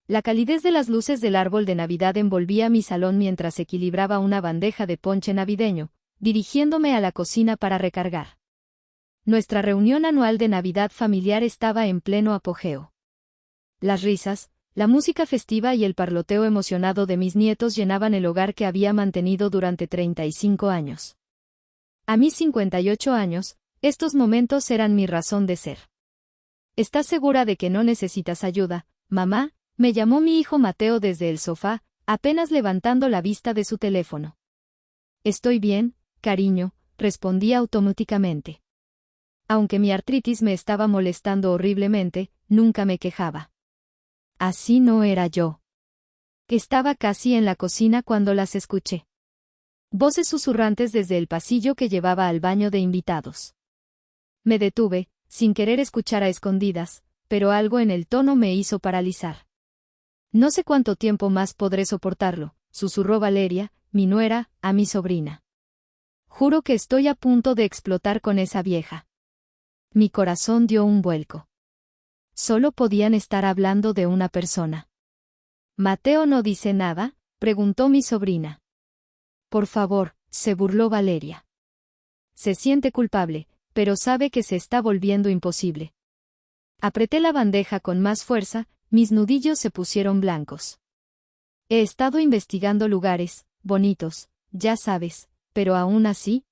La calidez de las luces del árbol de Navidad envolvía mi salón mientras equilibraba una bandeja de ponche navideño, dirigiéndome a la cocina para recargar. Nuestra reunión anual de Navidad familiar estaba en pleno apogeo. Las risas, la música festiva y el parloteo emocionado de mis nietos llenaban el hogar que había mantenido durante 35 años. A mis 58 años, estos momentos eran mi razón de ser. ¿Estás segura de que no necesitas ayuda, mamá?, me llamó mi hijo Mateo desde el sofá, apenas levantando la vista de su teléfono. Estoy bien, cariño, respondí automáticamente. Aunque mi artritis me estaba molestando horriblemente, nunca me quejaba. Así no era yo. Estaba casi en la cocina cuando las escuché. Voces susurrantes desde el pasillo que llevaba al baño de invitados. Me detuve, sin querer escuchar a escondidas, pero algo en el tono me hizo paralizar. No sé cuánto tiempo más podré soportarlo, susurró Valeria, mi nuera, a mi sobrina. Juro que estoy a punto de explotar con esa vieja. Mi corazón dio un vuelco. Solo podían estar hablando de una persona. ¿Mateo no dice nada?, preguntó mi sobrina. Por favor, se burló Valeria. Se siente culpable, pero sabe que se está volviendo imposible. Apreté la bandeja con más fuerza, mis nudillos se pusieron blancos. He estado investigando lugares, bonitos, ya sabes, pero aún así.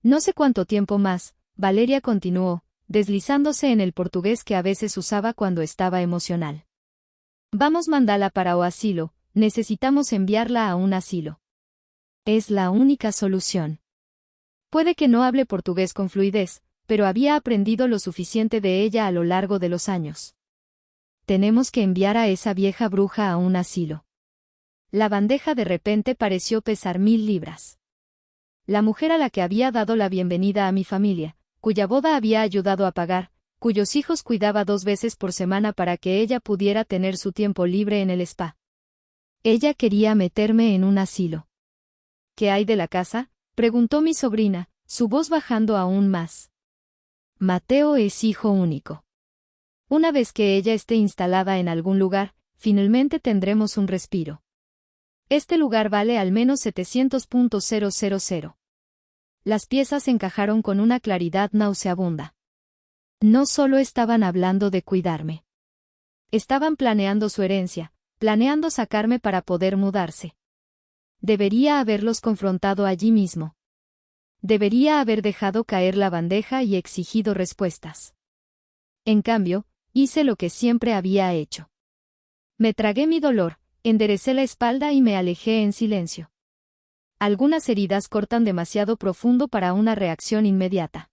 No sé cuánto tiempo más, Valeria continuó, deslizándose en el portugués que a veces usaba cuando estaba emocional. Vamos mandala para o asilo, necesitamos enviarla a un asilo. Es la única solución. Puede que no hable portugués con fluidez, pero había aprendido lo suficiente de ella a lo largo de los años. Tenemos que enviar a esa vieja bruja a un asilo. La bandeja de repente pareció pesar 1000 libras. La mujer a la que había dado la bienvenida a mi familia, cuya boda había ayudado a pagar, cuyos hijos cuidaba 2 veces por semana para que ella pudiera tener su tiempo libre en el spa. Ella quería meterme en un asilo. ¿Qué hay de la casa?, preguntó mi sobrina, su voz bajando aún más. Mateo es hijo único. Una vez que ella esté instalada en algún lugar, finalmente tendremos un respiro. Este lugar vale al menos 700.000. Las piezas encajaron con una claridad nauseabunda. No solo estaban hablando de cuidarme. Estaban planeando su herencia, planeando sacarme para poder mudarse. Debería haberlos confrontado allí mismo. Debería haber dejado caer la bandeja y exigido respuestas. En cambio, hice lo que siempre había hecho. Me tragué mi dolor, enderecé la espalda y me alejé en silencio. Algunas heridas cortan demasiado profundo para una reacción inmediata.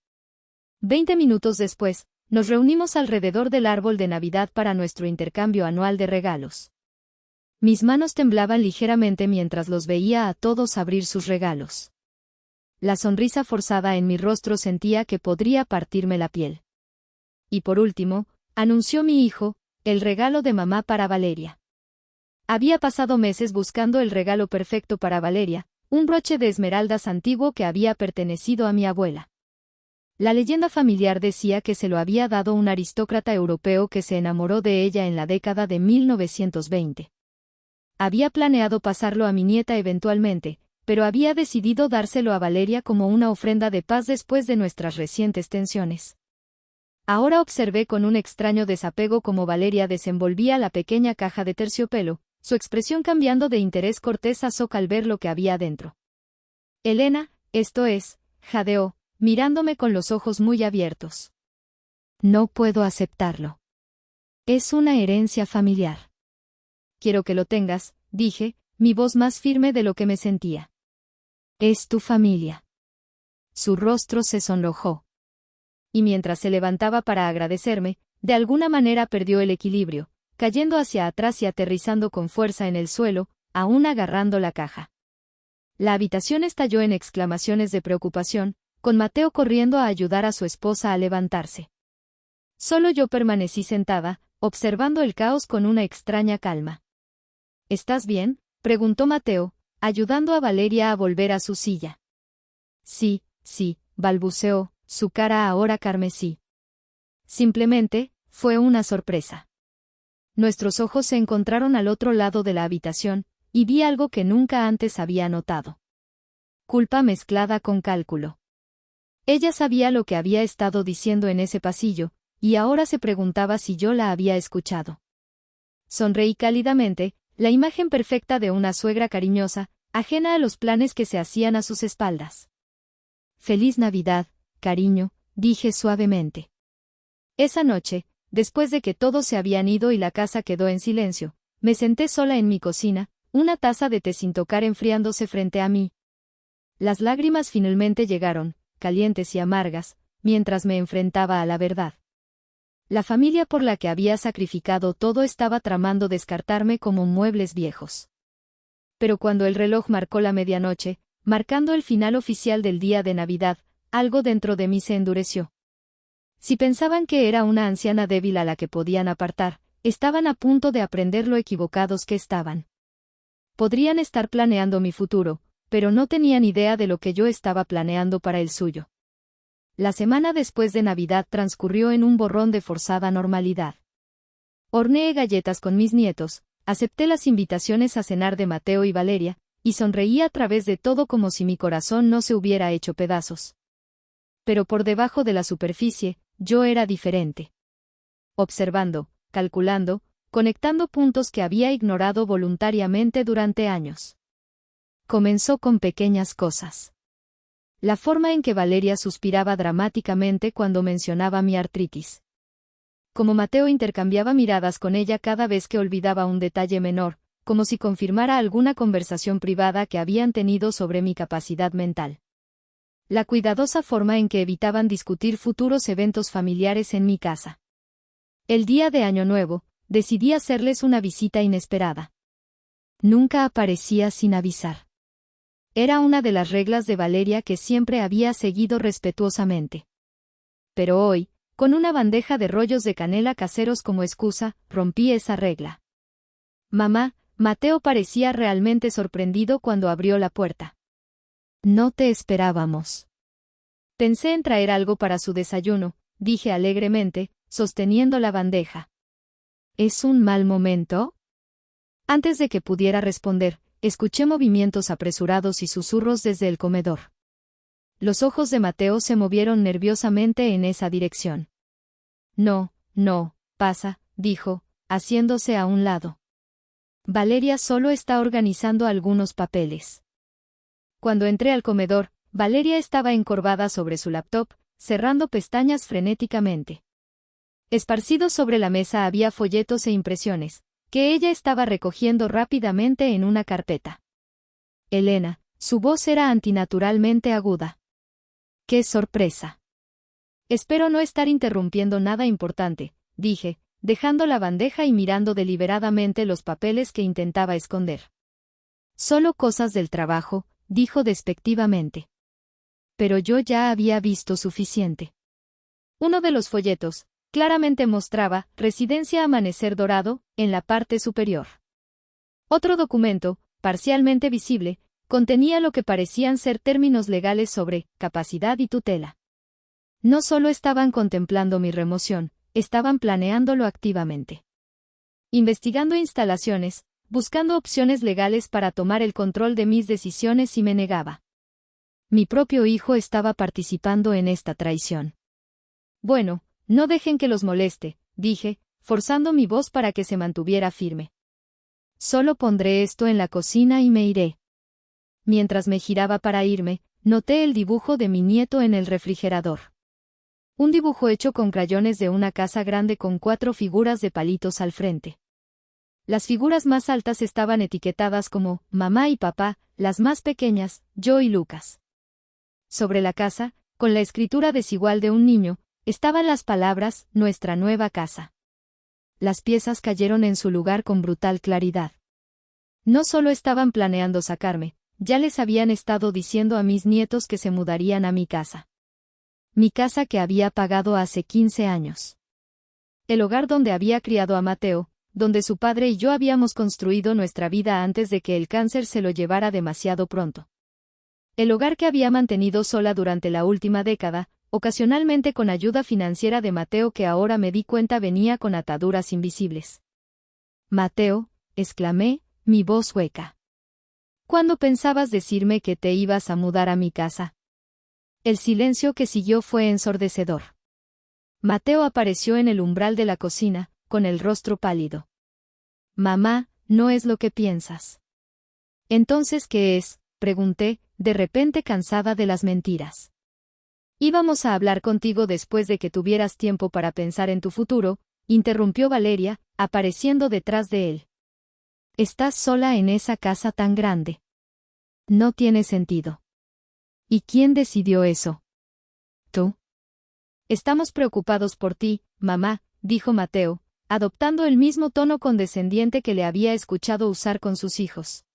20 minutos después, nos reunimos alrededor del árbol de Navidad para nuestro intercambio anual de regalos. Mis manos temblaban ligeramente mientras los veía a todos abrir sus regalos. La sonrisa forzada en mi rostro sentía que podría partirme la piel. Y por último, anunció mi hijo, el regalo de mamá para Valeria. Había pasado meses buscando el regalo perfecto para Valeria, un broche de esmeraldas antiguo que había pertenecido a mi abuela. La leyenda familiar decía que se lo había dado un aristócrata europeo que se enamoró de ella en la década de 1920. Había planeado pasarlo a mi nieta eventualmente, pero había decidido dárselo a Valeria como una ofrenda de paz después de nuestras recientes tensiones. Ahora observé con un extraño desapego cómo Valeria desenvolvía la pequeña caja de terciopelo, su expresión cambiando de interés cortés a shock al ver lo que había dentro. Elena, esto es, jadeó, mirándome con los ojos muy abiertos. No puedo aceptarlo. Es una herencia familiar. Quiero que lo tengas, dije, mi voz más firme de lo que me sentía. Es tu familia. Su rostro se sonrojó. Y mientras se levantaba para agradecerme, de alguna manera perdió el equilibrio, cayendo hacia atrás y aterrizando con fuerza en el suelo, aún agarrando la caja. La habitación estalló en exclamaciones de preocupación, con Mateo corriendo a ayudar a su esposa a levantarse. Solo yo permanecí sentada, observando el caos con una extraña calma. ¿Estás bien?, preguntó Mateo, ayudando a Valeria a volver a su silla. Sí, balbuceó, su cara ahora carmesí. Simplemente, fue una sorpresa. Nuestros ojos se encontraron al otro lado de la habitación, y vi algo que nunca antes había notado. Culpa mezclada con cálculo. Ella sabía lo que había estado diciendo en ese pasillo, y ahora se preguntaba si yo la había escuchado. Sonreí cálidamente, la imagen perfecta de una suegra cariñosa, ajena a los planes que se hacían a sus espaldas. «Feliz Navidad, cariño», dije suavemente. Esa noche, después de que todos se habían ido y la casa quedó en silencio, me senté sola en mi cocina, una taza de té sin tocar enfriándose frente a mí. Las lágrimas finalmente llegaron, calientes y amargas, mientras me enfrentaba a la verdad. La familia por la que había sacrificado todo estaba tramando descartarme como muebles viejos. Pero cuando el reloj marcó la medianoche, marcando el final oficial del día de Navidad, algo dentro de mí se endureció. Si pensaban que era una anciana débil a la que podían apartar, estaban a punto de aprender lo equivocados que estaban. Podrían estar planeando mi futuro, pero no tenían idea de lo que yo estaba planeando para el suyo. La semana después de Navidad transcurrió en un borrón de forzada normalidad. Horneé galletas con mis nietos, acepté las invitaciones a cenar de Mateo y Valeria, y sonreí a través de todo como si mi corazón no se hubiera hecho pedazos. Pero por debajo de la superficie, yo era diferente. Observando, calculando, conectando puntos que había ignorado voluntariamente durante años. Comenzó con pequeñas cosas. La forma en que Valeria suspiraba dramáticamente cuando mencionaba mi artritis. Como Mateo intercambiaba miradas con ella cada vez que olvidaba un detalle menor, como si confirmara alguna conversación privada que habían tenido sobre mi capacidad mental. La cuidadosa forma en que evitaban discutir futuros eventos familiares en mi casa. El día de Año Nuevo, decidí hacerles una visita inesperada. Nunca aparecía sin avisar. Era una de las reglas de Valeria que siempre había seguido respetuosamente. Pero hoy, con una bandeja de rollos de canela caseros como excusa, rompí esa regla. Mamá, Mateo parecía realmente sorprendido cuando abrió la puerta. No te esperábamos. Pensé en traer algo para su desayuno, dije alegremente, sosteniendo la bandeja. ¿Es un mal momento? Antes de que pudiera responder, escuché movimientos apresurados y susurros desde el comedor. Los ojos de Mateo se movieron nerviosamente en esa dirección. No, pasa, dijo, haciéndose a un lado. Valeria solo está organizando algunos papeles. Cuando entré al comedor, Valeria estaba encorvada sobre su laptop, cerrando pestañas frenéticamente. Esparcidos sobre la mesa había folletos e impresiones, que ella estaba recogiendo rápidamente en una carpeta. Elena, su voz era antinaturalmente aguda. ¡Qué sorpresa! Espero no estar interrumpiendo nada importante, dije, dejando la bandeja y mirando deliberadamente los papeles que intentaba esconder. Solo cosas del trabajo, dijo despectivamente. Pero yo ya había visto suficiente. Uno de los folletos, claramente mostraba Residencia Amanecer Dorado, en la parte superior. Otro documento, parcialmente visible, contenía lo que parecían ser términos legales sobre capacidad y tutela. No solo estaban contemplando mi remoción, estaban planeándolo activamente. Investigando instalaciones, buscando opciones legales para tomar el control de mis decisiones si me negaba. Mi propio hijo estaba participando en esta traición. Bueno, no dejen que los moleste, dije, forzando mi voz para que se mantuviera firme. Solo pondré esto en la cocina y me iré. Mientras me giraba para irme, noté el dibujo de mi nieto en el refrigerador. Un dibujo hecho con crayones de una casa grande con 4 figuras de palitos al frente. Las figuras más altas estaban etiquetadas como mamá y papá, las más pequeñas, yo y Lucas. Sobre la casa, con la escritura desigual de un niño, estaban las palabras, nuestra nueva casa. Las piezas cayeron en su lugar con brutal claridad. No solo estaban planeando sacarme, ya les habían estado diciendo a mis nietos que se mudarían a mi casa. Mi casa que había pagado hace 15 años. El hogar donde había criado a Mateo, donde su padre y yo habíamos construido nuestra vida antes de que el cáncer se lo llevara demasiado pronto. El hogar que había mantenido sola durante la última década, ocasionalmente con ayuda financiera de Mateo que ahora me di cuenta venía con ataduras invisibles. Mateo, exclamé, mi voz hueca. ¿Cuándo pensabas decirme que te ibas a mudar a mi casa? El silencio que siguió fue ensordecedor. Mateo apareció en el umbral de la cocina, con el rostro pálido. Mamá, no es lo que piensas. ¿Entonces qué es?, pregunté, de repente cansada de las mentiras. Íbamos a hablar contigo después de que tuvieras tiempo para pensar en tu futuro, interrumpió Valeria, apareciendo detrás de él. Estás sola en esa casa tan grande. No tiene sentido. ¿Y quién decidió eso? ¿Tú? Estamos preocupados por ti, mamá, dijo Mateo, adoptando el mismo tono condescendiente que le había escuchado usar con sus hijos.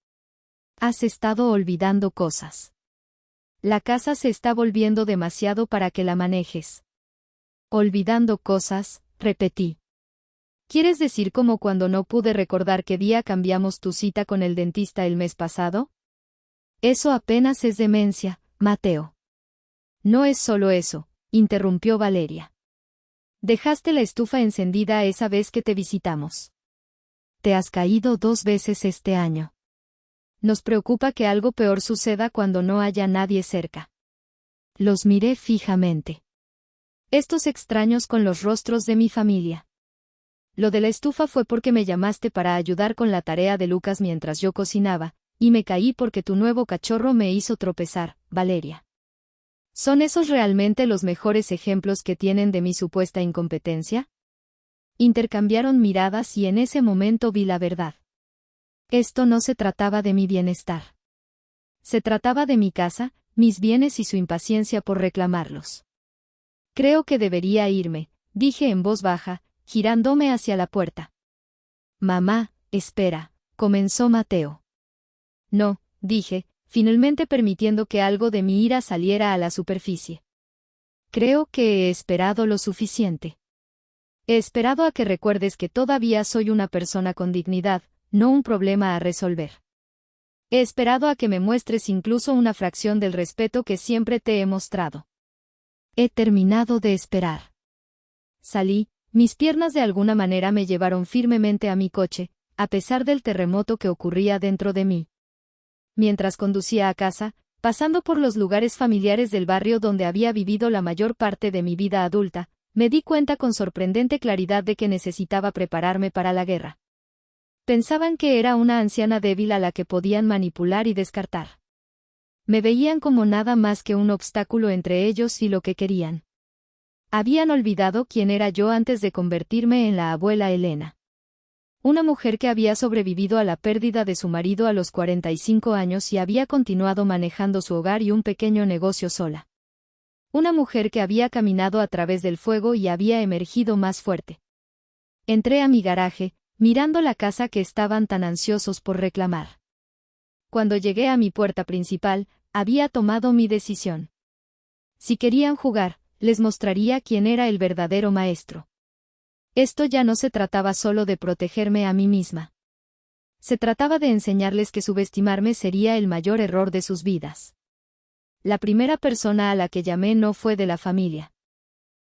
Has estado olvidando cosas. La casa se está volviendo demasiado para que la manejes. Olvidando cosas, repetí. ¿Quieres decir como cuando no pude recordar qué día cambiamos tu cita con el dentista el mes pasado? Eso apenas es demencia, Mateo. No es solo eso, interrumpió Valeria. Dejaste la estufa encendida esa vez que te visitamos. Te has caído 2 veces este año. Nos preocupa que algo peor suceda cuando no haya nadie cerca. Los miré fijamente. Estos extraños con los rostros de mi familia. Lo de la estufa fue porque me llamaste para ayudar con la tarea de Lucas mientras yo cocinaba, y me caí porque tu nuevo cachorro me hizo tropezar, Valeria. ¿Son esos realmente los mejores ejemplos que tienen de mi supuesta incompetencia? Intercambiaron miradas y en ese momento vi la verdad. Esto no se trataba de mi bienestar. Se trataba de mi casa, mis bienes y su impaciencia por reclamarlos. Creo que debería irme, dije en voz baja, girándome hacia la puerta. Mamá, espera, comenzó Mateo. No, dije, finalmente permitiendo que algo de mi ira saliera a la superficie. Creo que he esperado lo suficiente. He esperado a que recuerdes que todavía soy una persona con dignidad, no un problema a resolver. He esperado a que me muestres incluso una fracción del respeto que siempre te he mostrado. He terminado de esperar. Salí, mis piernas de alguna manera me llevaron firmemente a mi coche, a pesar del terremoto que ocurría dentro de mí. Mientras conducía a casa, pasando por los lugares familiares del barrio donde había vivido la mayor parte de mi vida adulta, me di cuenta con sorprendente claridad de que necesitaba prepararme para la guerra. Pensaban que era una anciana débil a la que podían manipular y descartar. Me veían como nada más que un obstáculo entre ellos y lo que querían. Habían olvidado quién era yo antes de convertirme en la abuela Elena. Una mujer que había sobrevivido a la pérdida de su marido a los 45 años y había continuado manejando su hogar y un pequeño negocio sola. Una mujer que había caminado a través del fuego y había emergido más fuerte. Entré a mi garaje, mirando la casa que estaban tan ansiosos por reclamar. Cuando llegué a mi puerta principal, había tomado mi decisión. Si querían jugar, les mostraría quién era el verdadero maestro. Esto ya no se trataba solo de protegerme a mí misma. Se trataba de enseñarles que subestimarme sería el mayor error de sus vidas. La primera persona a la que llamé no fue de la familia.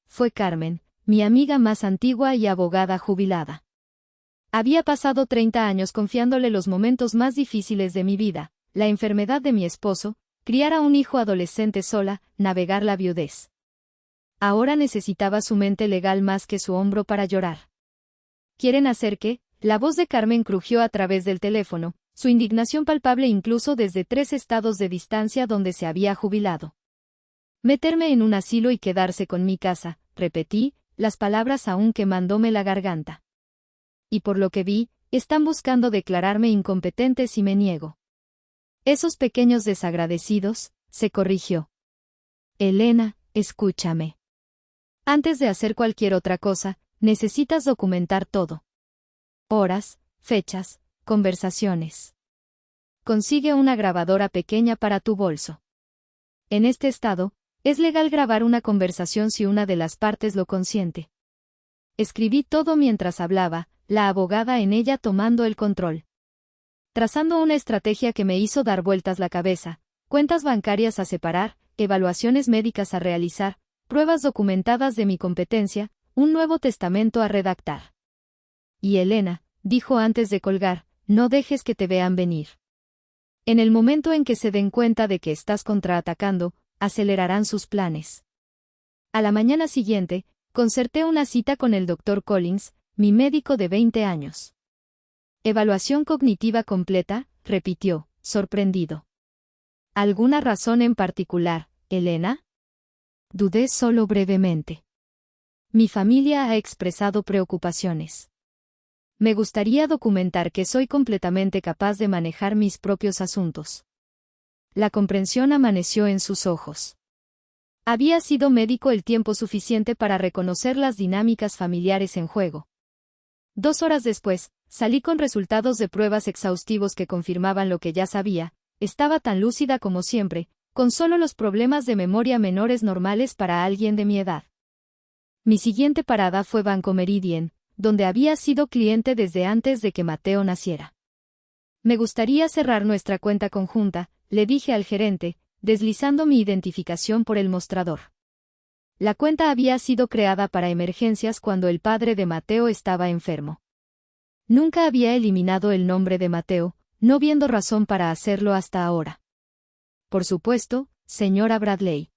Fue Carmen, mi amiga más antigua y abogada jubilada. Había pasado 30 años confiándole los momentos más difíciles de mi vida, la enfermedad de mi esposo, criar a un hijo adolescente sola, navegar la viudez. Ahora necesitaba su mente legal más que su hombro para llorar. ¿Quieren hacer qué? La voz de Carmen crujió a través del teléfono, su indignación palpable incluso desde 3 estados de distancia donde se había jubilado. Meterme en un asilo y quedarse con mi casa, repetí, las palabras aún quemándome la garganta. Y por lo que vi, están buscando declararme incompetente si me niego. Esos pequeños desagradecidos, se corrigió. Elena, escúchame. Antes de hacer cualquier otra cosa, necesitas documentar todo. Horas, fechas, conversaciones. Consigue una grabadora pequeña para tu bolso. En este estado, es legal grabar una conversación si una de las partes lo consiente. Escribí todo mientras hablaba, la abogada en ella tomando el control. Trazando una estrategia que me hizo dar vueltas la cabeza, cuentas bancarias a separar, evaluaciones médicas a realizar, pruebas documentadas de mi competencia, un nuevo testamento a redactar. Y Elena, dijo antes de colgar, no dejes que te vean venir. En el momento en que se den cuenta de que estás contraatacando, acelerarán sus planes. A la mañana siguiente, concerté una cita con el Dr. Collins, mi médico de 20 años. Evaluación cognitiva completa, repitió, sorprendido. ¿Alguna razón en particular, Elena? Dudé solo brevemente. Mi familia ha expresado preocupaciones. Me gustaría documentar que soy completamente capaz de manejar mis propios asuntos. La comprensión amaneció en sus ojos. Había sido médico el tiempo suficiente para reconocer las dinámicas familiares en juego. 2 horas después, salí con resultados de pruebas exhaustivos que confirmaban lo que ya sabía. Estaba tan lúcida como siempre, con solo los problemas de memoria menores normales para alguien de mi edad. Mi siguiente parada fue Banco Meridien, donde había sido cliente desde antes de que Mateo naciera. Me gustaría cerrar nuestra cuenta conjunta, le dije al gerente, deslizando mi identificación por el mostrador. La cuenta había sido creada para emergencias cuando el padre de Mateo estaba enfermo. Nunca había eliminado el nombre de Mateo, no viendo razón para hacerlo hasta ahora. Por supuesto, señora Bradley.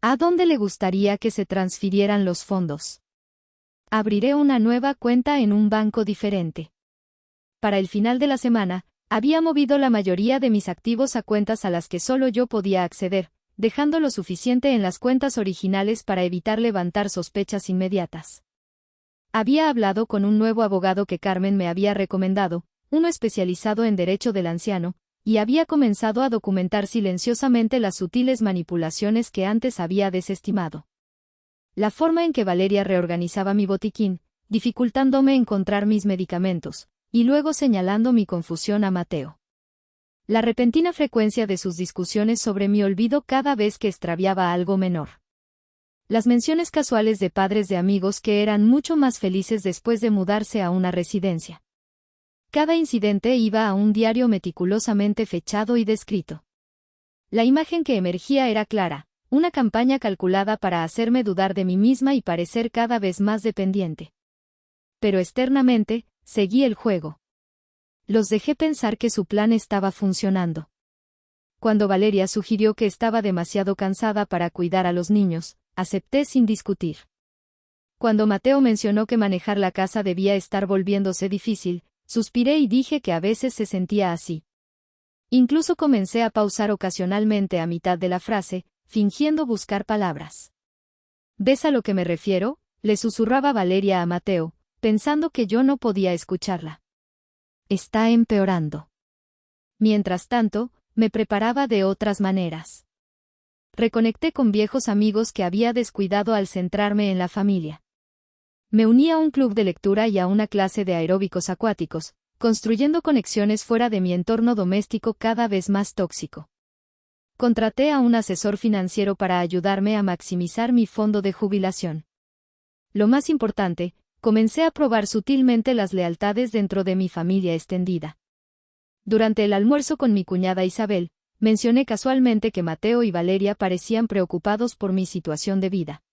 ¿A dónde le gustaría que se transfirieran los fondos? Abriré una nueva cuenta en un banco diferente. Para el final de la semana, había movido la mayoría de mis activos a cuentas a las que solo yo podía acceder, dejando lo suficiente en las cuentas originales para evitar levantar sospechas inmediatas. Había hablado con un nuevo abogado que Carmen me había recomendado, uno especializado en derecho del anciano, y había comenzado a documentar silenciosamente las sutiles manipulaciones que antes había desestimado. La forma en que Valeria reorganizaba mi botiquín, dificultándome encontrar mis medicamentos, y luego señalando mi confusión a Mateo. La repentina frecuencia de sus discusiones sobre mi olvido cada vez que extraviaba algo menor. Las menciones casuales de padres de amigos que eran mucho más felices después de mudarse a una residencia. Cada incidente iba a un diario meticulosamente fechado y descrito. La imagen que emergía era clara. Una campaña calculada para hacerme dudar de mí misma y parecer cada vez más dependiente. Pero externamente, seguí el juego. Los dejé pensar que su plan estaba funcionando. Cuando Valeria sugirió que estaba demasiado cansada para cuidar a los niños, acepté sin discutir. Cuando Mateo mencionó que manejar la casa debía estar volviéndose difícil, suspiré y dije que a veces se sentía así. Incluso comencé a pausar ocasionalmente a mitad de la frase, fingiendo buscar palabras. ¿Ves a lo que me refiero?, le susurraba Valeria a Mateo, pensando que yo no podía escucharla. Está empeorando. Mientras tanto, me preparaba de otras maneras. Reconecté con viejos amigos que había descuidado al centrarme en la familia. Me uní a un club de lectura y a una clase de aeróbicos acuáticos, construyendo conexiones fuera de mi entorno doméstico cada vez más tóxico. Contraté a un asesor financiero para ayudarme a maximizar mi fondo de jubilación. Lo más importante, comencé a probar sutilmente las lealtades dentro de mi familia extendida. Durante el almuerzo con mi cuñada Isabel, mencioné casualmente que Mateo y Valeria parecían preocupados por mi situación de vida.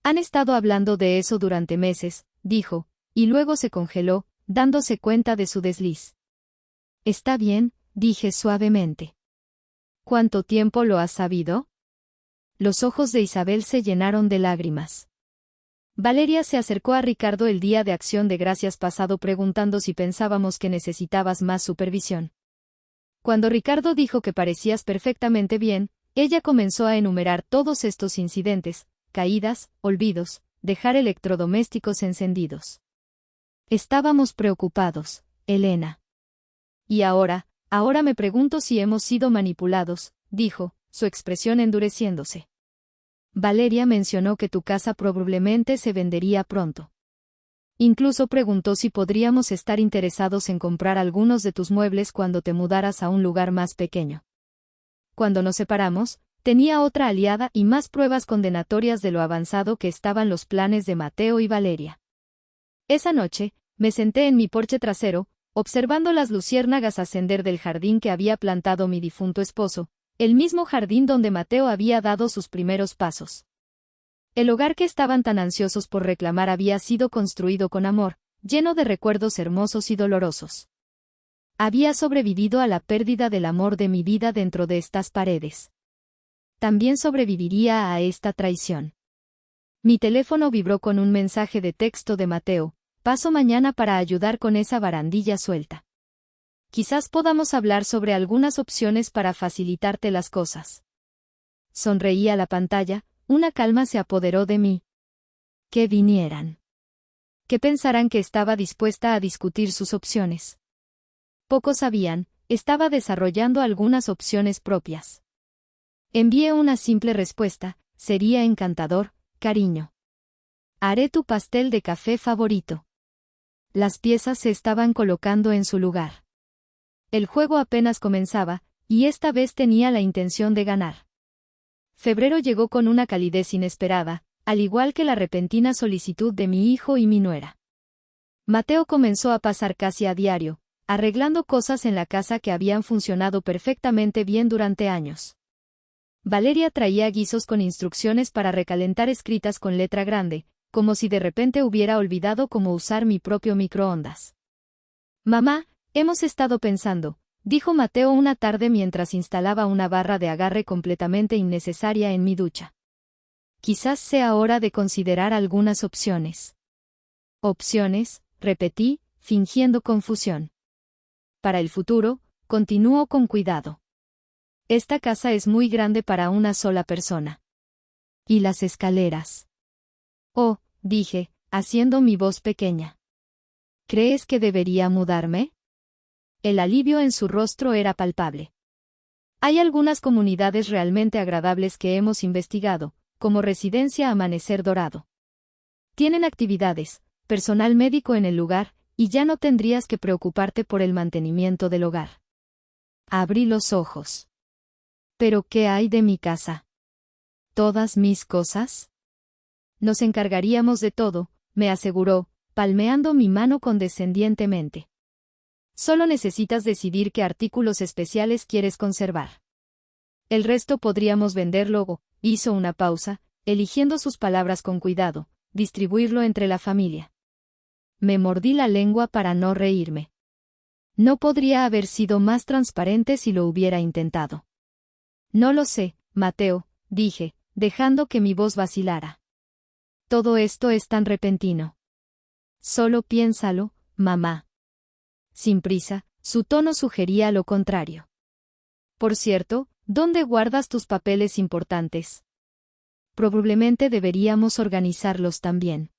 Han estado hablando de eso durante meses, dijo, y luego se congeló, dándose cuenta de su desliz. Está bien, dije suavemente. ¿Cuánto tiempo lo has sabido? Los ojos de Isabel se llenaron de lágrimas. Valeria se acercó a Ricardo el día de Acción de Gracias pasado preguntando si pensábamos que necesitabas más supervisión. Cuando Ricardo dijo que parecías perfectamente bien, ella comenzó a enumerar todos estos incidentes, caídas, olvidos, dejar electrodomésticos encendidos. Estábamos preocupados, Elena. Y ahora me pregunto si hemos sido manipulados, dijo, su expresión endureciéndose. Valeria mencionó que tu casa probablemente se vendería pronto. Incluso preguntó si podríamos estar interesados en comprar algunos de tus muebles cuando te mudaras a un lugar más pequeño. Cuando nos separamos, tenía otra aliada y más pruebas condenatorias de lo avanzado que estaban los planes de Mateo y Valeria. Esa noche, me senté en mi porche trasero, observando las luciérnagas ascender del jardín que había plantado mi difunto esposo, el mismo jardín donde Mateo había dado sus primeros pasos. El hogar que estaban tan ansiosos por reclamar había sido construido con amor, lleno de recuerdos hermosos y dolorosos. Había sobrevivido a la pérdida del amor de mi vida dentro de estas paredes. También sobreviviría a esta traición. Mi teléfono vibró con un mensaje de texto de Mateo: paso mañana para ayudar con esa barandilla suelta. Quizás podamos hablar sobre algunas opciones para facilitarte las cosas. Sonreí a la pantalla, una calma se apoderó de mí. Que vinieran. ¿Qué pensarán que estaba dispuesta a discutir sus opciones? Pocos sabían, estaba desarrollando algunas opciones propias. Envié una simple respuesta: sería encantador, cariño. Haré tu pastel de café favorito. Las piezas se estaban colocando en su lugar. El juego apenas comenzaba, y esta vez tenía la intención de ganar. Febrero llegó con una calidez inesperada, al igual que la repentina solicitud de mi hijo y mi nuera. Mateo comenzó a pasar casi a diario, arreglando cosas en la casa que habían funcionado perfectamente bien durante años. Valeria traía guisos con instrucciones para recalentar escritas con letra grande, como si de repente hubiera olvidado cómo usar mi propio microondas. Mamá, hemos estado pensando, dijo Mateo una tarde mientras instalaba una barra de agarre completamente innecesaria en mi ducha. Quizás sea hora de considerar algunas opciones. Opciones, repetí, fingiendo confusión. Para el futuro, continúo con cuidado. Esta casa es muy grande para una sola persona. ¿Y las escaleras? Oh, dije, haciendo mi voz pequeña. ¿Crees que debería mudarme? El alivio en su rostro era palpable. Hay algunas comunidades realmente agradables que hemos investigado, como Residencia Amanecer Dorado. Tienen actividades, personal médico en el lugar, y ya no tendrías que preocuparte por el mantenimiento del hogar. Abrí los ojos. ¿Pero qué hay de mi casa? ¿Todas mis cosas? Nos encargaríamos de todo, me aseguró, palmeando mi mano condescendientemente. Solo necesitas decidir qué artículos especiales quieres conservar. El resto podríamos venderlo o, hizo una pausa, eligiendo sus palabras con cuidado, distribuirlo entre la familia. Me mordí la lengua para no reírme. No podría haber sido más transparente si lo hubiera intentado. No lo sé, Mateo, dije, dejando que mi voz vacilara. Todo esto es tan repentino. Solo piénsalo, mamá. Sin prisa, su tono sugería lo contrario. Por cierto, ¿dónde guardas tus papeles importantes? Probablemente deberíamos organizarlos también.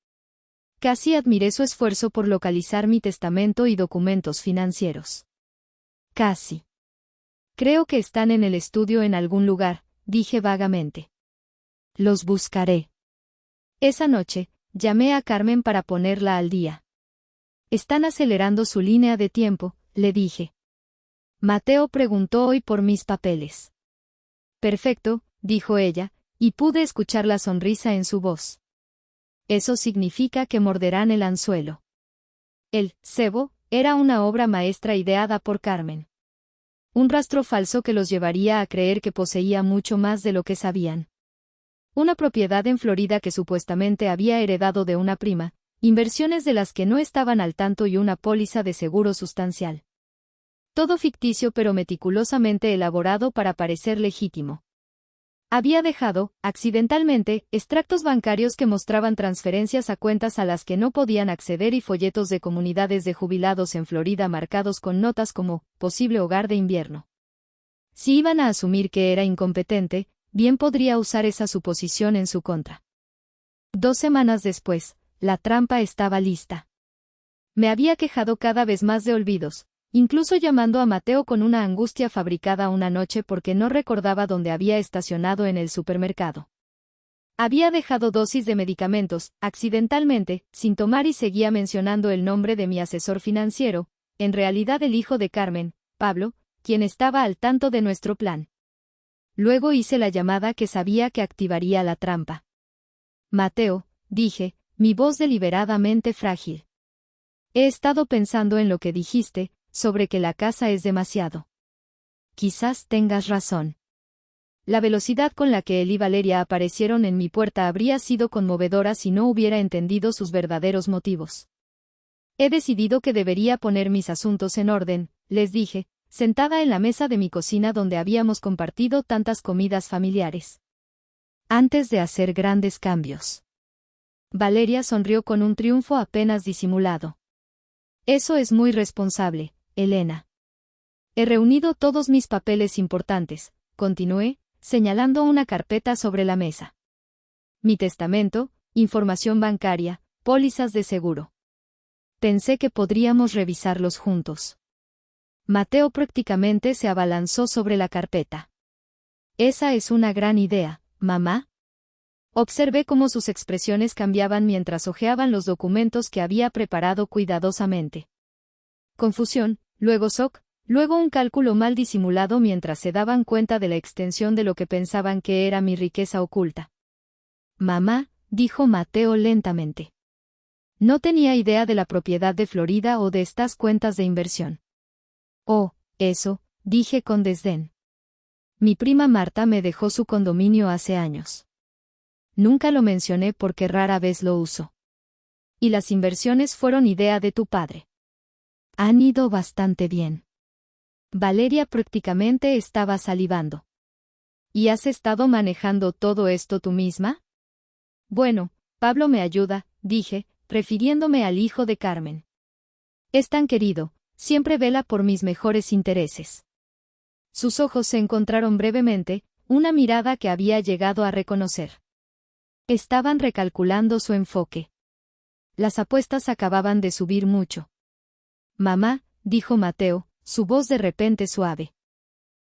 Casi admiré su esfuerzo por localizar mi testamento y documentos financieros. Casi. Creo que están en el estudio en algún lugar, dije vagamente. Los buscaré. Esa noche, llamé a Carmen para ponerla al día. Están acelerando su línea de tiempo, le dije. Mateo preguntó hoy por mis papeles. Perfecto, dijo ella, y pude escuchar la sonrisa en su voz. Eso significa que morderán el anzuelo. El cebo era una obra maestra ideada por Carmen. Un rastro falso que los llevaría a creer que poseía mucho más de lo que sabían. Una propiedad en Florida que supuestamente había heredado de una prima, inversiones de las que no estaban al tanto y una póliza de seguro sustancial. Todo ficticio pero meticulosamente elaborado para parecer legítimo. Había dejado, accidentalmente, extractos bancarios que mostraban transferencias a cuentas a las que no podían acceder y folletos de comunidades de jubilados en Florida marcados con notas como «posible hogar de invierno». Si iban a asumir que era incompetente, bien podría usar esa suposición en su contra. 2 semanas después, la trampa estaba lista. Me había quejado cada vez más de olvidos, incluso llamando a Mateo con una angustia fabricada una noche porque no recordaba dónde había estacionado en el supermercado. Había dejado dosis de medicamentos, accidentalmente, sin tomar y seguía mencionando el nombre de mi asesor financiero, en realidad el hijo de Carmen, Pablo, quien estaba al tanto de nuestro plan. Luego hice la llamada que sabía que activaría la trampa. Mateo, dije, mi voz deliberadamente frágil. He estado pensando en lo que dijiste, sobre que la casa es demasiado. Quizás tengas razón. La velocidad con la que él y Valeria aparecieron en mi puerta habría sido conmovedora si no hubiera entendido sus verdaderos motivos. He decidido que debería poner mis asuntos en orden, les dije, sentada en la mesa de mi cocina donde habíamos compartido tantas comidas familiares. Antes de hacer grandes cambios. Valeria sonrió con un triunfo apenas disimulado. Eso es muy responsable, Elena. He reunido todos mis papeles importantes, continué, señalando una carpeta sobre la mesa. Mi testamento, información bancaria, pólizas de seguro. Pensé que podríamos revisarlos juntos. Mateo prácticamente se abalanzó sobre la carpeta. Esa es una gran idea, mamá. Observé cómo sus expresiones cambiaban mientras hojeaban los documentos que había preparado cuidadosamente. Confusión, luego shock, luego un cálculo mal disimulado mientras se daban cuenta de la extensión de lo que pensaban que era mi riqueza oculta. Mamá, dijo Mateo lentamente. No tenía idea de la propiedad de Florida o de estas cuentas de inversión. Oh, eso, dije con desdén. Mi prima Marta me dejó su condominio hace años. Nunca lo mencioné porque rara vez lo uso. Y las inversiones fueron idea de tu padre. Han ido bastante bien. Valeria prácticamente estaba salivando. ¿Y has estado manejando todo esto tú misma? Bueno, Pablo me ayuda, dije, refiriéndome al hijo de Carmen. Es tan querido, siempre vela por mis mejores intereses. Sus ojos se encontraron brevemente, una mirada que había llegado a reconocer. Estaban recalculando su enfoque. Las apuestas acababan de subir mucho. Mamá, dijo Mateo, su voz de repente suave.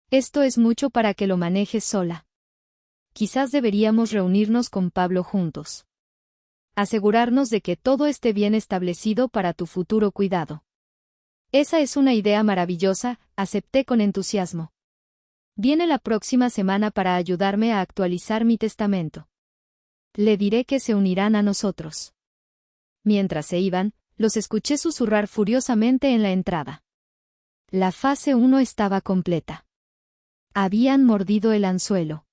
Esto es mucho para que lo manejes sola. Quizás deberíamos reunirnos con Pablo juntos. Asegurarnos de que todo esté bien establecido para tu futuro cuidado. Esa es una idea maravillosa, acepté con entusiasmo. Viene la próxima semana para ayudarme a actualizar mi testamento. Le diré que se unirán a nosotros. Mientras se iban, los escuché susurrar furiosamente en la entrada. La fase 1 estaba completa. Habían mordido el anzuelo.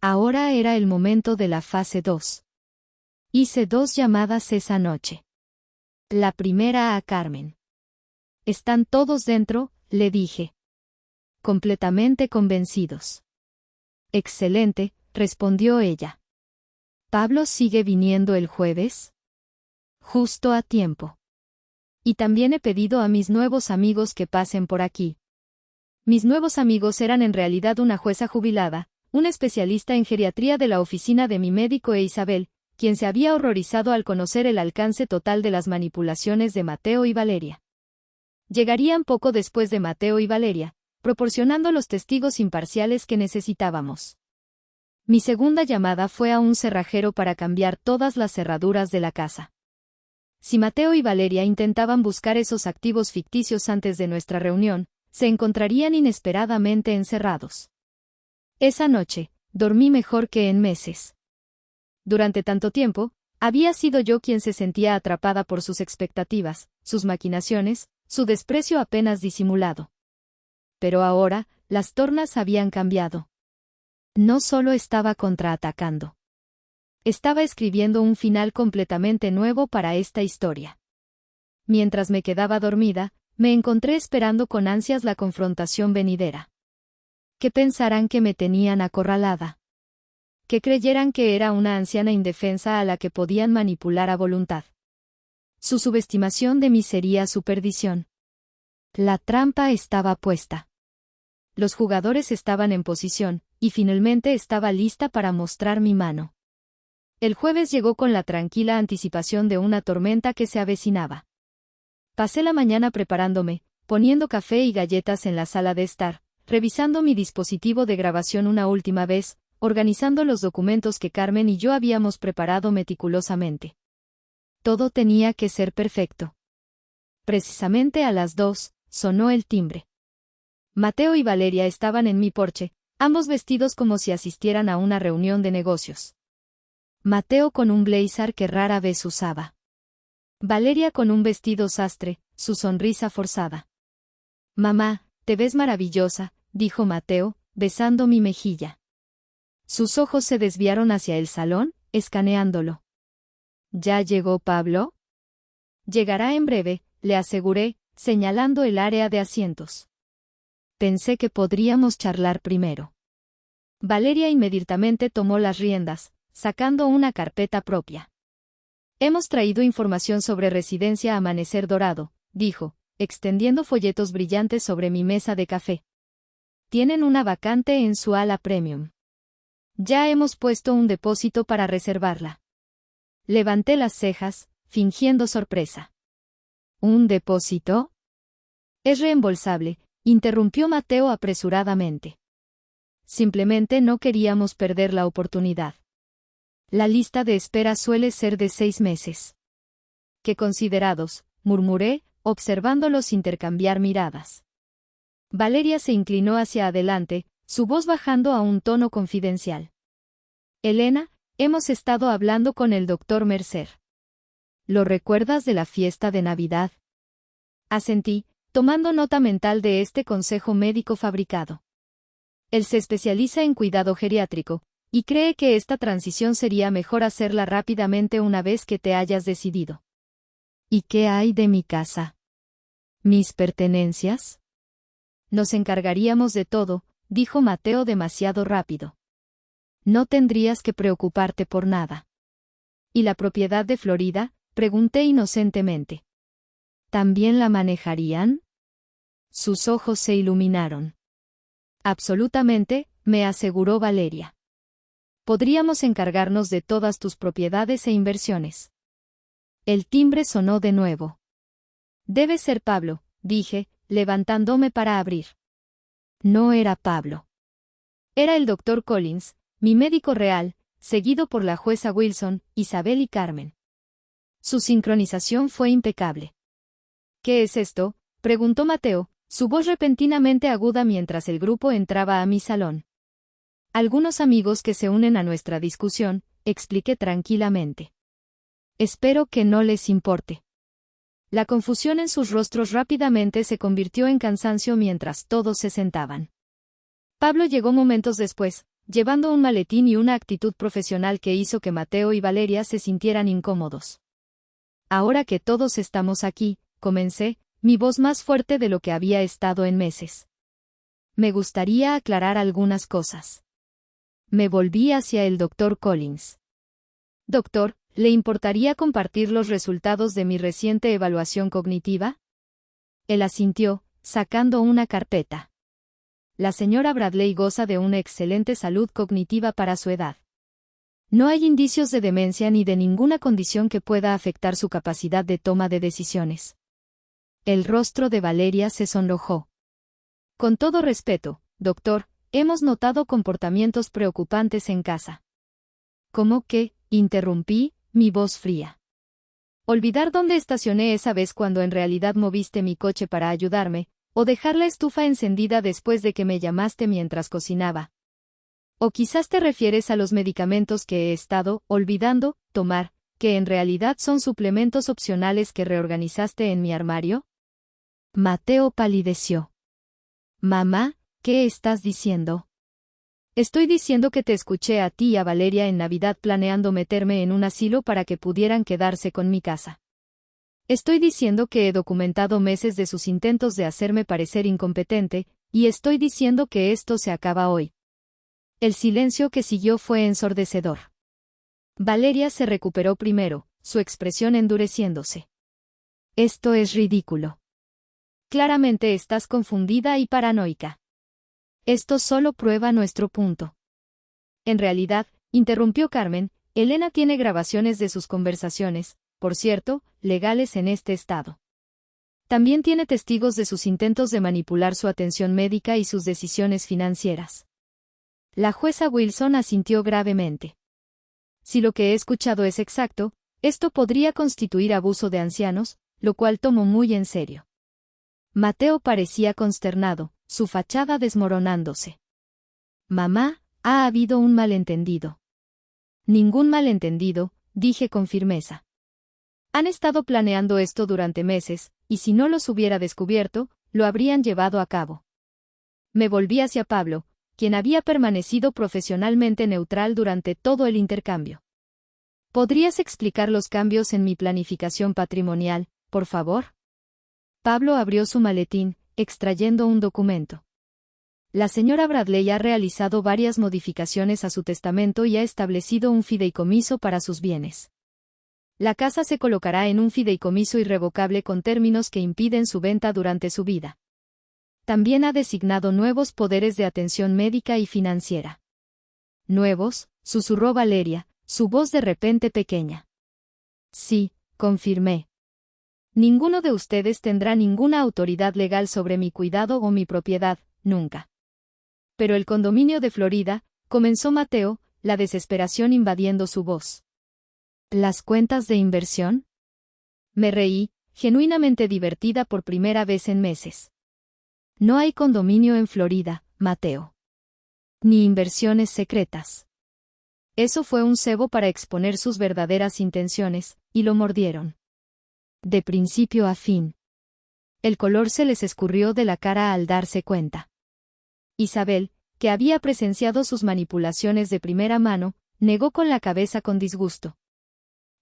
Ahora era el momento de la fase 2. Hice 2 llamadas esa noche. La primera a Carmen. ¿Están todos dentro?, le dije. Completamente convencidos. Excelente, respondió ella. ¿Pablo sigue viniendo el jueves? Justo a tiempo. Y también he pedido a mis nuevos amigos que pasen por aquí. Mis nuevos amigos eran en realidad una jueza jubilada, un especialista en geriatría de la oficina de mi médico e Isabel, quien se había horrorizado al conocer el alcance total de las manipulaciones de Mateo y Valeria. Llegarían poco después de Mateo y Valeria, proporcionando los testigos imparciales que necesitábamos. Mi segunda llamada fue a un cerrajero para cambiar todas las cerraduras de la casa. Si Mateo y Valeria intentaban buscar esos activos ficticios antes de nuestra reunión, se encontrarían inesperadamente encerrados. Esa noche, dormí mejor que en meses. Durante tanto tiempo, había sido yo quien se sentía atrapada por sus expectativas, sus maquinaciones, su desprecio apenas disimulado. Pero ahora, las tornas habían cambiado. No solo estaba contraatacando. Estaba escribiendo un final completamente nuevo para esta historia. Mientras me quedaba dormida, me encontré esperando con ansias la confrontación venidera. ¿Qué pensarán que me tenían acorralada? Que creyeran que era una anciana indefensa a la que podían manipular a voluntad. Su subestimación de mí sería su perdición. La trampa estaba puesta. Los jugadores estaban en posición, y finalmente estaba lista para mostrar mi mano. El jueves llegó con la tranquila anticipación de una tormenta que se avecinaba. Pasé la mañana preparándome, poniendo café y galletas en la sala de estar, revisando mi dispositivo de grabación una última vez, organizando los documentos que Carmen y yo habíamos preparado meticulosamente. Todo tenía que ser perfecto. Precisamente a las 2, sonó el timbre. Mateo y Valeria estaban en mi porche, ambos vestidos como si asistieran a una reunión de negocios. Mateo con un blazer que rara vez usaba. Valeria con un vestido sastre, su sonrisa forzada. Mamá, te ves maravillosa, dijo Mateo, besando mi mejilla. Sus ojos se desviaron hacia el salón, escaneándolo. ¿Ya llegó Pablo? Llegará en breve, le aseguré, señalando el área de asientos. Pensé que podríamos charlar primero. Valeria inmediatamente tomó las riendas, sacando una carpeta propia. Hemos traído información sobre Residencia Amanecer Dorado, dijo, extendiendo folletos brillantes sobre mi mesa de café. Tienen una vacante en su ala premium. Ya hemos puesto un depósito para reservarla. Levanté las cejas, fingiendo sorpresa. ¿Un depósito? Es reembolsable, interrumpió Mateo apresuradamente. Simplemente no queríamos perder la oportunidad. La lista de espera suele ser de 6 meses. Qué considerados, murmuré, observándolos intercambiar miradas. Valeria se inclinó hacia adelante, su voz bajando a un tono confidencial. Elena, hemos estado hablando con el doctor Mercer. ¿Lo recuerdas de la fiesta de Navidad? Asentí, tomando nota mental de este consejo médico fabricado. Él se especializa en cuidado geriátrico, y cree que esta transición sería mejor hacerla rápidamente una vez que te hayas decidido. ¿Y qué hay de mi casa? ¿Mis pertenencias? Nos encargaríamos de todo, dijo Mateo demasiado rápido. No tendrías que preocuparte por nada. ¿Y la propiedad de Florida? Pregunté inocentemente. ¿También la manejarían? Sus ojos se iluminaron. Absolutamente, me aseguró Valeria. Podríamos encargarnos de todas tus propiedades e inversiones. El timbre sonó de nuevo. Debe ser Pablo, dije, levantándome para abrir. No era Pablo. Era el doctor Collins, mi médico real, seguido por la jueza Wilson, Isabel y Carmen. Su sincronización fue impecable. ¿Qué es esto?, preguntó Mateo, su voz repentinamente aguda mientras el grupo entraba a mi salón. Algunos amigos que se unen a nuestra discusión, expliqué tranquilamente. Espero que no les importe. La confusión en sus rostros rápidamente se convirtió en cansancio mientras todos se sentaban. Pablo llegó momentos después, llevando un maletín y una actitud profesional que hizo que Mateo y Valeria se sintieran incómodos. Ahora que todos estamos aquí, comencé, mi voz más fuerte de lo que había estado en meses. Me gustaría aclarar algunas cosas. Me volví hacia el doctor Collins. Doctor, ¿le importaría compartir los resultados de mi reciente evaluación cognitiva? Él asintió, sacando una carpeta. La señora Bradley goza de una excelente salud cognitiva para su edad. No hay indicios de demencia ni de ninguna condición que pueda afectar su capacidad de toma de decisiones. El rostro de Valeria se sonrojó. Con todo respeto, doctor, hemos notado comportamientos preocupantes en casa. ¿Cómo que? Interrumpí, mi voz fría. Olvidar dónde estacioné esa vez cuando en realidad moviste mi coche para ayudarme, o dejar la estufa encendida después de que me llamaste mientras cocinaba. O quizás te refieres a los medicamentos que he estado olvidando tomar, que en realidad son suplementos opcionales que reorganizaste en mi armario. Mateo palideció. Mamá, ¿qué estás diciendo? Estoy diciendo que te escuché a ti y a Valeria en Navidad planeando meterme en un asilo para que pudieran quedarse con mi casa. Estoy diciendo que he documentado meses de sus intentos de hacerme parecer incompetente, y estoy diciendo que esto se acaba hoy. El silencio que siguió fue ensordecedor. Valeria se recuperó primero, su expresión endureciéndose. Esto es ridículo. Claramente estás confundida y paranoica. Esto solo prueba nuestro punto. En realidad, interrumpió Carmen, Elena tiene grabaciones de sus conversaciones, por cierto, legales en este estado. También tiene testigos de sus intentos de manipular su atención médica y sus decisiones financieras. La jueza Wilson asintió gravemente. Si lo que he escuchado es exacto, esto podría constituir abuso de ancianos, lo cual tomo muy en serio. Mateo parecía consternado, su fachada desmoronándose. Mamá, ha habido un malentendido. Ningún malentendido, dije con firmeza. Han estado planeando esto durante meses, y si no los hubiera descubierto, lo habrían llevado a cabo. Me volví hacia Pablo, quien había permanecido profesionalmente neutral durante todo el intercambio. ¿Podrías explicar los cambios en mi planificación patrimonial, por favor. Pablo abrió su maletín, extrayendo un documento. La señora Bradley ha realizado varias modificaciones a su testamento y ha establecido un fideicomiso para sus bienes. La casa se colocará en un fideicomiso irrevocable con términos que impiden su venta durante su vida. También ha designado nuevos poderes de atención médica y financiera. ¿Nuevos?, susurró Valeria, su voz de repente pequeña. Sí, confirmé. Ninguno de ustedes tendrá ninguna autoridad legal sobre mi cuidado o mi propiedad, nunca. Pero el condominio de Florida, comenzó Mateo, la desesperación invadiendo su voz. ¿Las cuentas de inversión? Me reí, genuinamente divertida por primera vez en meses. No hay condominio en Florida, Mateo. Ni inversiones secretas. Eso fue un cebo para exponer sus verdaderas intenciones, y lo mordieron. De principio a fin. El color se les escurrió de la cara al darse cuenta. Isabel, que había presenciado sus manipulaciones de primera mano, negó con la cabeza con disgusto.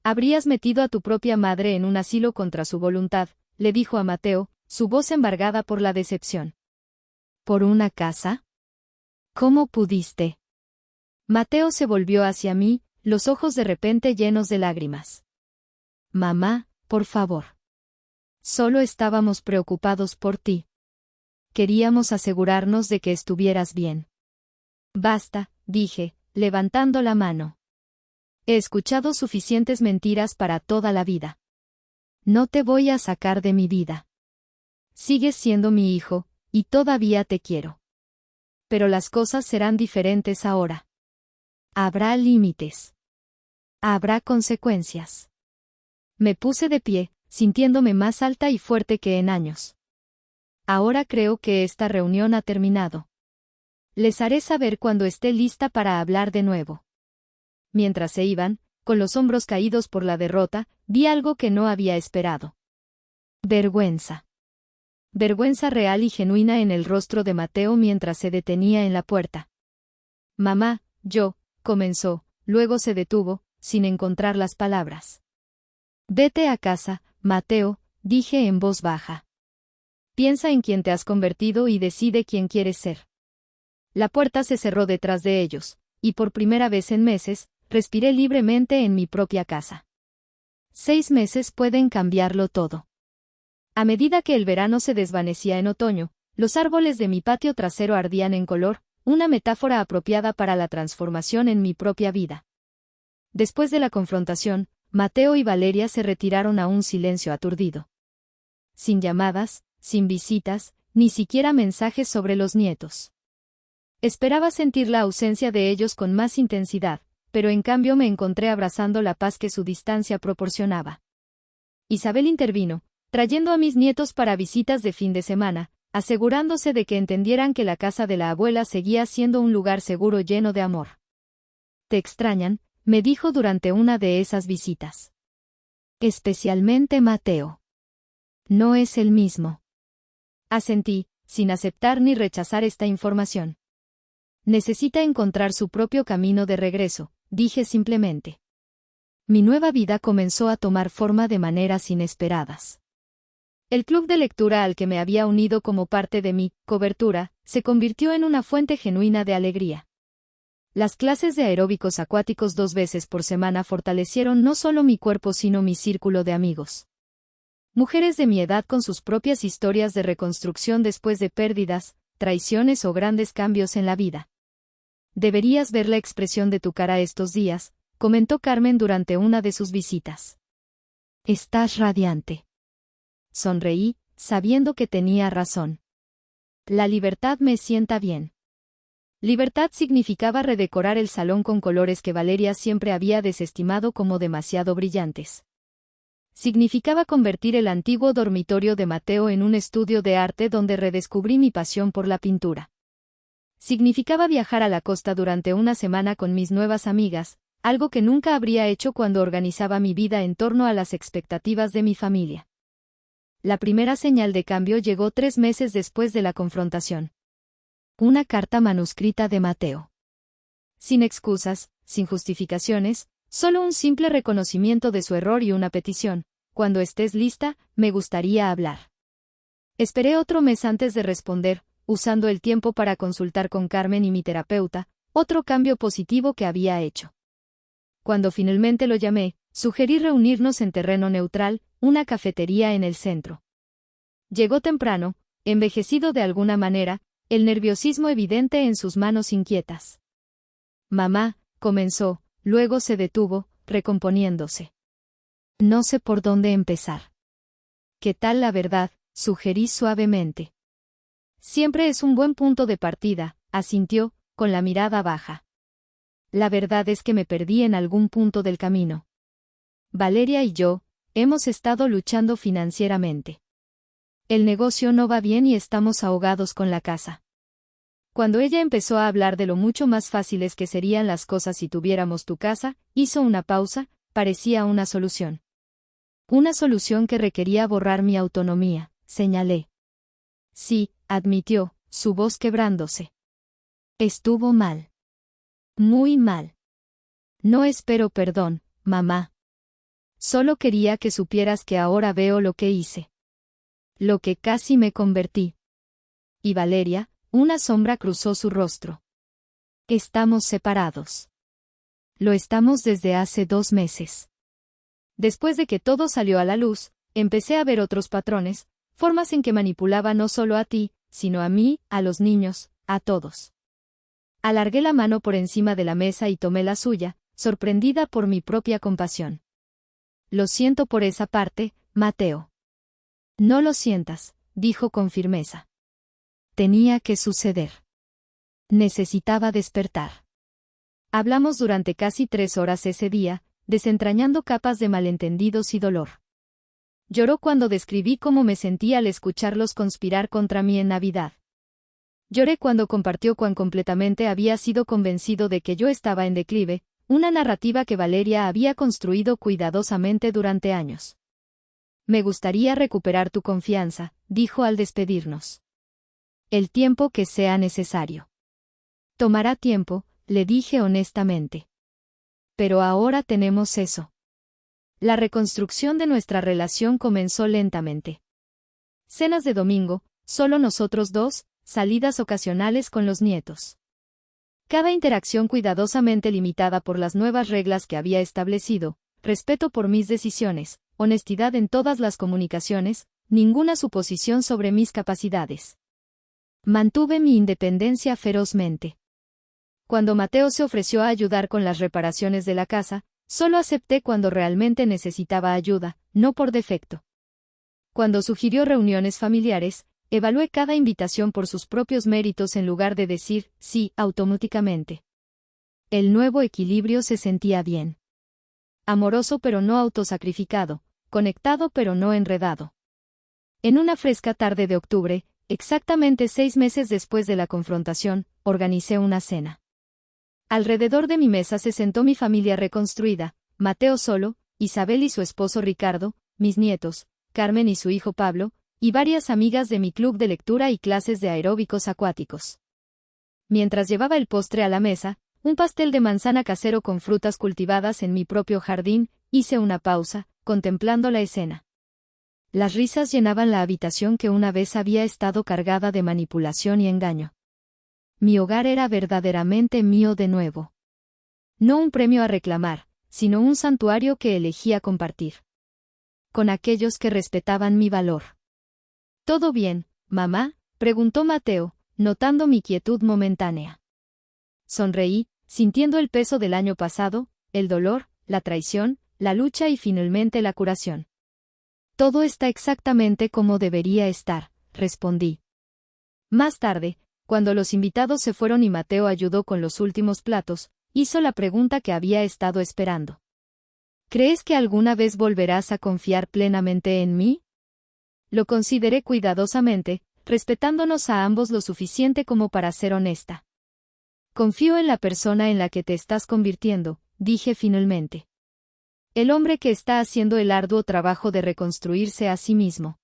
Habrías metido a tu propia madre en un asilo contra su voluntad, le dijo a Mateo, su voz embargada por la decepción. ¿Por una casa? ¿Cómo pudiste? Mateo se volvió hacia mí, los ojos de repente llenos de lágrimas. Mamá, por favor. Solo estábamos preocupados por ti. Queríamos asegurarnos de que estuvieras bien. Basta, dije, levantando la mano. He escuchado suficientes mentiras para toda la vida. No te voy a sacar de mi vida. Sigues siendo mi hijo, y todavía te quiero. Pero las cosas serán diferentes ahora. Habrá límites. Habrá consecuencias. Me puse de pie, sintiéndome más alta y fuerte que en años. Ahora creo que esta reunión ha terminado. Les haré saber cuando esté lista para hablar de nuevo. Mientras se iban, con los hombros caídos por la derrota, vi algo que no había esperado. Vergüenza. Vergüenza real y genuina en el rostro de Mateo mientras se detenía en la puerta. Mamá, comenzó, luego se detuvo, sin encontrar las palabras. Vete a casa, Mateo, dije en voz baja. Piensa en quién te has convertido y decide quién quieres ser. La puerta se cerró detrás de ellos, y por primera vez en meses, respiré libremente en mi propia casa. 6 meses pueden cambiarlo todo. A medida que el verano se desvanecía en otoño, los árboles de mi patio trasero ardían en color, una metáfora apropiada para la transformación en mi propia vida. Después de la confrontación, Mateo y Valeria se retiraron a un silencio aturdido. Sin llamadas, sin visitas, ni siquiera mensajes sobre los nietos. Esperaba sentir la ausencia de ellos con más intensidad, pero en cambio me encontré abrazando la paz que su distancia proporcionaba. Isabel intervino, trayendo a mis nietos para visitas de fin de semana, asegurándose de que entendieran que la casa de la abuela seguía siendo un lugar seguro lleno de amor. «Te extrañan», me dijo durante una de esas visitas. Especialmente Mateo. No es el mismo. Asentí, sin aceptar ni rechazar esta información. Necesita encontrar su propio camino de regreso, dije simplemente. Mi nueva vida comenzó a tomar forma de maneras inesperadas. El club de lectura al que me había unido como parte de mi cobertura, se convirtió en una fuente genuina de alegría. Las clases de aeróbicos acuáticos 2 veces por semana fortalecieron no solo mi cuerpo sino mi círculo de amigos. Mujeres de mi edad con sus propias historias de reconstrucción después de pérdidas, traiciones o grandes cambios en la vida. Deberías ver la expresión de tu cara estos días, comentó Carmen durante una de sus visitas. Estás radiante. Sonreí, sabiendo que tenía razón. La libertad me sienta bien. Libertad significaba redecorar el salón con colores que Valeria siempre había desestimado como demasiado brillantes. Significaba convertir el antiguo dormitorio de Mateo en un estudio de arte donde redescubrí mi pasión por la pintura. Significaba viajar a la costa durante una semana con mis nuevas amigas, algo que nunca habría hecho cuando organizaba mi vida en torno a las expectativas de mi familia. La primera señal de cambio llegó 3 meses después de la confrontación. Una carta manuscrita de Mateo. Sin excusas, sin justificaciones, solo un simple reconocimiento de su error y una petición. cuando estés lista, me gustaría hablar. Esperé otro mes antes de responder, usando el tiempo para consultar con Carmen y mi terapeuta, otro cambio positivo que había hecho. Cuando finalmente lo llamé, sugerí reunirnos en terreno neutral, una cafetería en el centro. Llegó temprano, envejecido de alguna manera, el nerviosismo evidente en sus manos inquietas. Mamá, comenzó, luego se detuvo, recomponiéndose. No sé por dónde empezar. ¿Qué tal la verdad?, sugerí suavemente. Siempre es un buen punto de partida, asintió, con la mirada baja. La verdad es que me perdí en algún punto del camino. Valeria y yo, hemos estado luchando financieramente. El negocio no va bien y estamos ahogados con la casa. Cuando ella empezó a hablar de lo mucho más fáciles que serían las cosas si tuviéramos tu casa, hizo una pausa, parecía una solución. Una solución que requería borrar mi autonomía, señalé. Sí, admitió, su voz quebrándose. Estuvo mal. Muy mal. No espero perdón, mamá. Solo quería que supieras que ahora veo lo que hice. Lo que casi me convertí. Y Valeria, una sombra cruzó su rostro. Estamos separados. Lo estamos desde hace 2 meses. Después de que todo salió a la luz, empecé a ver otros patrones, formas en que manipulaba no solo a ti, sino a mí, a los niños, a todos. Alargué la mano por encima de la mesa y tomé la suya, sorprendida por mi propia compasión. Lo siento por esa parte, Mateo. No lo sientas, dijo con firmeza. Tenía que suceder. Necesitaba despertar. Hablamos durante casi 3 horas ese día, desentrañando capas de malentendidos y dolor. Lloró cuando describí cómo me sentía al escucharlos conspirar contra mí en Navidad. Lloré cuando compartió cuán completamente había sido convencido de que yo estaba en declive, una narrativa que Valeria había construido cuidadosamente durante años. Me gustaría recuperar tu confianza, dijo al despedirnos. El tiempo que sea necesario. Tomará tiempo, le dije honestamente. Pero ahora tenemos eso. La reconstrucción de nuestra relación comenzó lentamente. Cenas de domingo, solo nosotros dos, salidas ocasionales con los nietos. Cada interacción cuidadosamente limitada por las nuevas reglas que había establecido, respeto por mis decisiones, honestidad en todas las comunicaciones, ninguna suposición sobre mis capacidades. Mantuve mi independencia ferozmente. Cuando Mateo se ofreció a ayudar con las reparaciones de la casa, solo acepté cuando realmente necesitaba ayuda, no por defecto. Cuando sugirió reuniones familiares, evalué cada invitación por sus propios méritos en lugar de decir sí automáticamente. El nuevo equilibrio se sentía bien. Amoroso pero no autosacrificado, conectado pero no enredado. En una fresca tarde de octubre, exactamente 6 meses después de la confrontación, organicé una cena. Alrededor de mi mesa se sentó mi familia reconstruida, Mateo solo, Isabel y su esposo Ricardo, mis nietos, Carmen y su hijo Pablo, y varias amigas de mi club de lectura y clases de aeróbicos acuáticos. Mientras llevaba el postre a la mesa, un pastel de manzana casero con frutas cultivadas en mi propio jardín, hice una pausa, contemplando la escena. Las risas llenaban la habitación que una vez había estado cargada de manipulación y engaño. Mi hogar era verdaderamente mío de nuevo. No un premio a reclamar, sino un santuario que elegía compartir. Con aquellos que respetaban mi valor. ¿Todo bien, mamá?, preguntó Mateo, notando mi quietud momentánea. Sonreí, sintiendo el peso del año pasado, el dolor, la traición, la lucha y finalmente la curación. Todo está exactamente como debería estar, respondí. Más tarde, cuando los invitados se fueron y Mateo ayudó con los últimos platos, hizo la pregunta que había estado esperando. ¿Crees que alguna vez volverás a confiar plenamente en mí? Lo consideré cuidadosamente, respetándonos a ambos lo suficiente como para ser honesta. Confío en la persona en la que te estás convirtiendo, dije finalmente. El hombre que está haciendo el arduo trabajo de reconstruirse a sí mismo.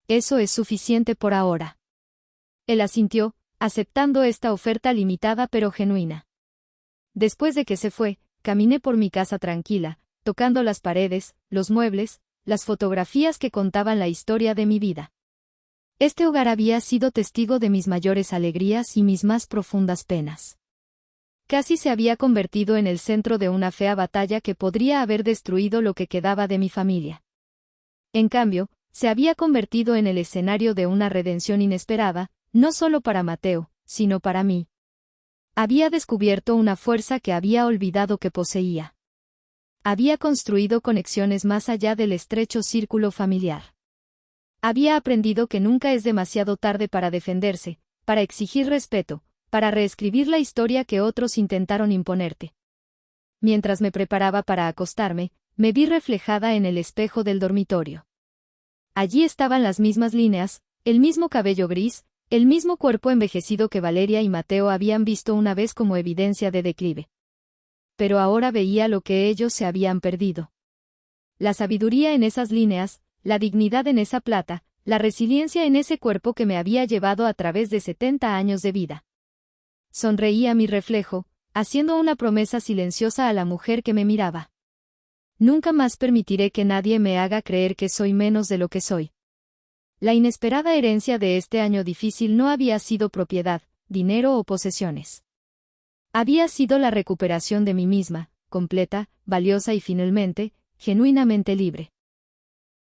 Eso es suficiente por ahora. Él asintió, aceptando esta oferta limitada pero genuina. Después de que se fue, caminé por mi casa tranquila, tocando las paredes, los muebles, las fotografías que contaban la historia de mi vida. Este hogar había sido testigo de mis mayores alegrías y mis más profundas penas. Casi se había convertido en el centro de una fea batalla que podría haber destruido lo que quedaba de mi familia. En cambio, se había convertido en el escenario de una redención inesperada, no solo para Mateo, sino para mí. Había descubierto una fuerza que había olvidado que poseía. Había construido conexiones más allá del estrecho círculo familiar. Había aprendido que nunca es demasiado tarde para defenderse, para exigir respeto, para reescribir la historia que otros intentaron imponerte. Mientras me preparaba para acostarme, me vi reflejada en el espejo del dormitorio. Allí estaban las mismas líneas, el mismo cabello gris, el mismo cuerpo envejecido que Valeria y Mateo habían visto una vez como evidencia de declive. Pero ahora veía lo que ellos se habían perdido. La sabiduría en esas líneas, la dignidad en esa plata, la resiliencia en ese cuerpo que me había llevado a través de 70 años de vida. Sonreí a mi reflejo, haciendo una promesa silenciosa a la mujer que me miraba. Nunca más permitiré que nadie me haga creer que soy menos de lo que soy. La inesperada herencia de este año difícil no había sido propiedad, dinero o posesiones. Había sido la recuperación de mí misma, completa, valiosa y finalmente, genuinamente libre.